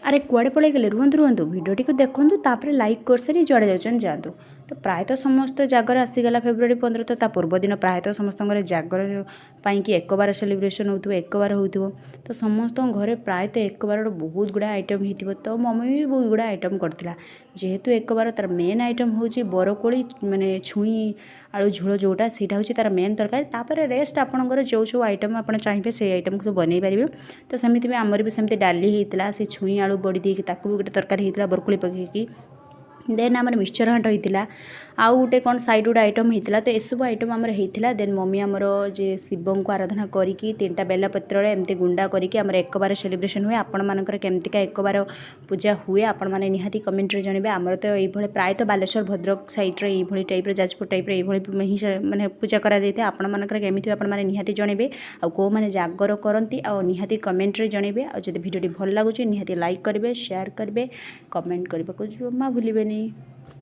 ଆରେ କୁଆଡ଼େ ପଳେଇଗଲେ ରୁହନ୍ତୁ ରୁହନ୍ତୁ ଭିଡ଼ିଓଟିକୁ ଦେଖନ୍ତୁ ତାପରେ ଲାଇକ୍ କରିସାରି ଯୁଆଡ଼େ ଯାଉଛନ୍ତି ଯାଆନ୍ତୁ। ତ ପ୍ରାୟତଃ ସମସ୍ତ ଜାଗର ଆସିଗଲା ଫେବୃଆରୀ 15 ତ ତା ପୂର୍ବଦିନ ପ୍ରାୟତଃ ସମସ୍ତଙ୍କର ଜାଗର ପାଇଁକି ଏକବାର ସେଲିବ୍ରେସନ୍ ହେଉଥିବ ଏକବାର ହେଉଥିବ। ତ ସମସ୍ତଙ୍କ ଘରେ ପ୍ରାୟତଃ ଏକବାରର ବହୁତ ଗୁଡ଼ା ଆଇଟମ୍ ହେଇଥିବ ତ ମମି ବି ବହୁତ ଗୁଡ଼ା ଆଇଟମ୍ କରିଥିଲା। ଯେହେତୁ ଏକବାର ତାର ମେନ୍ ଆଇଟମ୍ ହେଉଛି ବରକୋଳି ମାନେ ଛୁଇଁ ଆଳୁ ଝୋଳ ଯେଉଁଟା ସେଇଟା ହେଉଛି ତାର ମେନ୍ ତରକାରୀ। ତାପରେ ରେଷ୍ଟ ଆପଣଙ୍କର ଯେଉଁ ଆଇଟମ୍ ଆପଣ ଚାହିଁବେ ସେଇ ଆଇଟମ୍କୁ ସବୁ ବନେଇ ପାରିବେ। ତ ସେମିତି ବି ଆମର ବି ସେମିତି ଡାଲି ହେଇଥିଲା ସେ ଛୁଇଁ ଆଳୁ ବଡ଼ି ଦେଇକି ତାକୁ ବି ଗୋଟେ ତରକାରୀ ହେଇଥିଲା ବରକୋଳି ପକେଇକି। ଦେନ୍ ଆମର ମିକ୍ସଚର ଘାଣ୍ଟ ହେଇଥିଲା ଆଉ ଗୋଟେ କ'ଣ ସାଇଡ଼୍ ଗୋଟେ ଆଇଟମ୍ ହେଇଥିଲା। ତ ଏସବୁ ଆଇଟମ୍ ଆମର ହେଇଥିଲା। ଦେନ୍ ମମି ଆମର ଯେ ଶିବଙ୍କୁ ଆରାଧନା କରିକି 3ଟା ବେଲପତ୍ରରେ ଏମିତି ଗୁଣ୍ଡା କରିକି ଆମର ଏକବାର ସେଲିବ୍ରେସନ୍ ହୁଏ। ଆପଣମାନଙ୍କର କେମିତିକା ଏକବାର ପୂଜା ହୁଏ ଆପଣମାନେ ନିହାତି କମେଣ୍ଟରେ ଜଣାଇବେ। ଆମର ତ ଏଇଭଳି ପ୍ରାୟତଃ ବାଲେଶ୍ୱର ଭଦ୍ରକ ସାଇଡ଼୍ରେ ଏଇଭଳି ଟାଇପ୍ର ଯାଜପୁର ଟାଇପ୍ର ଏଇଭଳି ହିଁ ମାନେ ପୂଜା କରାଯାଇଥାଏ। ଆପଣମାନଙ୍କର କେମିତି ଆପଣମାନେ ନିହାତି ଜଣାଇବେ। ଆଉ କେଉଁମାନେ ଜାଗର କରନ୍ତି ଆଉ ନିହାତି କମେଣ୍ଟରେ ଜଣାଇବେ। ଆଉ ଯଦି ଭିଡ଼ିଓଟି ଭଲ ଲାଗୁଛି ନିହାତି ଲାଇକ୍ କରିବେ ସେୟାର କରିବେ କମେଣ୍ଟ କରିବାକୁ ଜମା ଭୁଲିବେନି।